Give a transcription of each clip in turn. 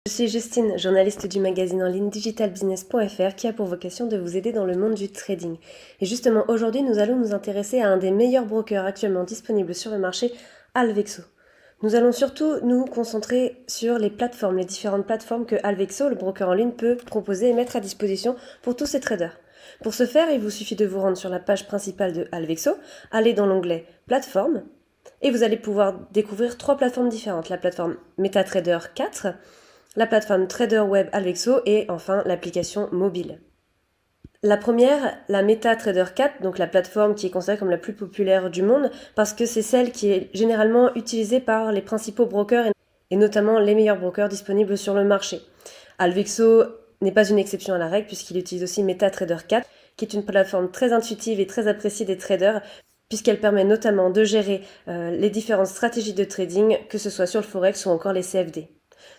Je suis Justine, journaliste du magazine en ligne digitalbusiness.fr qui a pour vocation de vous aider dans le monde du trading. Et justement, aujourd'hui, nous allons nous intéresser à un des meilleurs brokers actuellement disponibles sur le marché, Alvexo. Nous allons surtout nous concentrer sur les plateformes, les différentes plateformes que Alvexo, le broker en ligne, peut proposer et mettre à disposition pour tous ses traders. Pour ce faire, il vous suffit de vous rendre sur la page principale de Alvexo, aller dans l'onglet Plateformes, et vous allez pouvoir découvrir 3 plateformes différentes. La plateforme MetaTrader 4, la plateforme Trader Web Alvexo et enfin l'application mobile. La première, la MetaTrader 4, donc la plateforme qui est considérée comme la plus populaire du monde parce que c'est celle qui est généralement utilisée par les principaux brokers et notamment les meilleurs brokers disponibles sur le marché. Alvexo n'est pas une exception à la règle puisqu'il utilise aussi MetaTrader 4 qui est une plateforme très intuitive et très appréciée des traders puisqu'elle permet notamment de gérer les différentes stratégies de trading, que ce soit sur le Forex ou encore les CFD.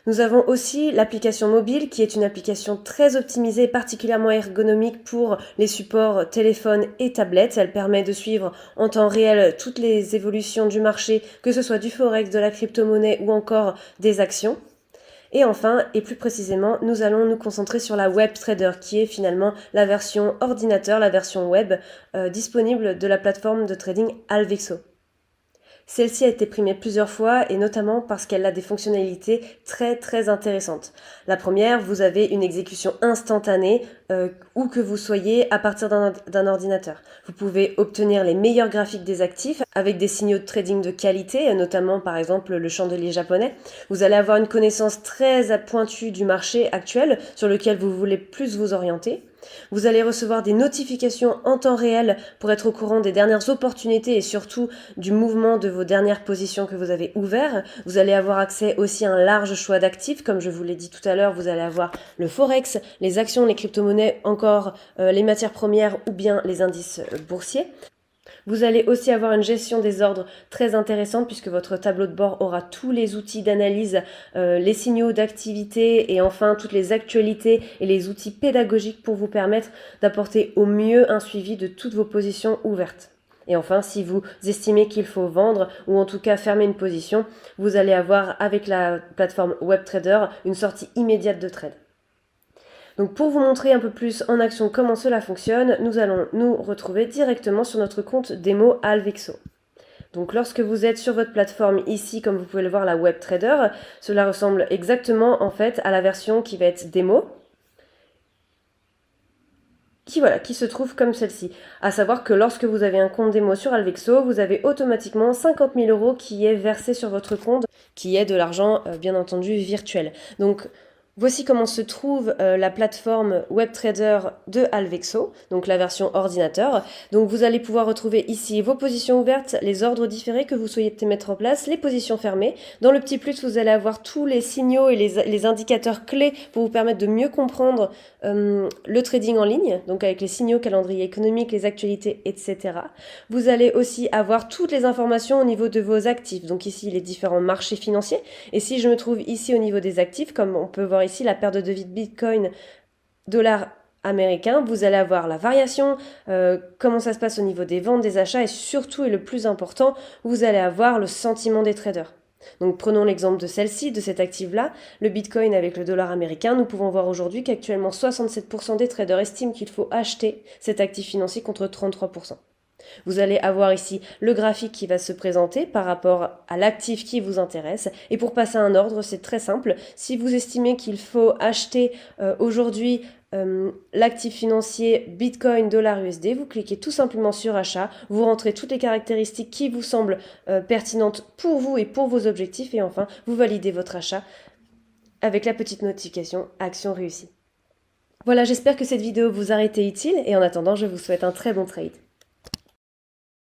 Nous avons aussi l'application mobile qui est une application très optimisée, particulièrement ergonomique pour les supports téléphone et tablette. Elle permet de suivre en temps réel toutes les évolutions du marché, que ce soit du Forex, de la crypto-monnaie ou encore des actions. Et enfin, et plus précisément, nous allons nous concentrer sur la Web Trader qui est finalement la version ordinateur, la version web disponible de la plateforme de trading Alvexo. Celle-ci a été primée plusieurs fois et notamment parce qu'elle a des fonctionnalités très intéressantes. La première, vous avez une exécution instantanée où que vous soyez à partir d'un ordinateur. Vous pouvez obtenir les meilleurs graphiques des actifs avec des signaux de trading de qualité, notamment par exemple le chandelier japonais. Vous allez avoir une connaissance très pointue du marché actuel sur lequel vous voulez plus vous orienter. Vous allez recevoir des notifications en temps réel pour être au courant des dernières opportunités et surtout du mouvement de vos dernières positions que vous avez ouvertes. Vous allez avoir accès aussi à un large choix d'actifs. Comme je vous l'ai dit tout à l'heure, vous allez avoir le Forex, les actions, les crypto-monnaies, encore les matières premières ou bien les indices boursiers. Vous allez aussi avoir une gestion des ordres très intéressante puisque votre tableau de bord aura tous les outils d'analyse, les signaux d'activité et enfin toutes les actualités et les outils pédagogiques pour vous permettre d'apporter au mieux un suivi de toutes vos positions ouvertes. Et enfin, si vous estimez qu'il faut vendre ou en tout cas fermer une position, vous allez avoir avec la plateforme WebTrader une sortie immédiate de trade. Donc pour vous montrer un peu plus en action comment cela fonctionne, nous allons nous retrouver directement sur notre compte démo Alvexo. Donc lorsque vous êtes sur votre plateforme ici, comme vous pouvez le voir, la WebTrader, cela ressemble exactement en fait à la version qui va être démo, qui se trouve comme celle-ci. À savoir que lorsque vous avez un compte démo sur Alvexo, vous avez automatiquement 50 000 € qui est versé sur votre compte, qui est de l'argent bien entendu virtuel. Donc voici comment se trouve la plateforme WebTrader de Alvexo, donc la version ordinateur. Donc vous allez pouvoir retrouver ici vos positions ouvertes, les ordres différés que vous souhaitez mettre en place, les positions fermées. Dans le petit plus, vous allez avoir tous les signaux et les indicateurs clés pour vous permettre de mieux comprendre le trading en ligne, donc avec les signaux, calendrier économique, les actualités, etc. Vous allez aussi avoir toutes les informations au niveau de vos actifs, donc ici les différents marchés financiers. Et si je me trouve ici au niveau des actifs, comme on peut voir ici la paire de devises Bitcoin, dollar américain, vous allez avoir la variation, comment ça se passe au niveau des ventes, des achats et surtout, et le plus important, vous allez avoir le sentiment des traders. Donc prenons l'exemple de celle-ci, de cet actif-là, le Bitcoin avec le dollar américain. Nous pouvons voir aujourd'hui qu'actuellement 67% des traders estiment qu'il faut acheter cet actif financier contre 33%. Vous allez avoir ici le graphique qui va se présenter par rapport à l'actif qui vous intéresse. Et pour passer à un ordre, c'est très simple. Si vous estimez qu'il faut acheter aujourd'hui l'actif financier Bitcoin dollar USD, vous cliquez tout simplement sur achat, vous rentrez toutes les caractéristiques qui vous semblent pertinentes pour vous et pour vos objectifs et enfin vous validez votre achat avec la petite notification action réussie. Voilà, j'espère que cette vidéo vous a été utile et en attendant, je vous souhaite un très bon trade.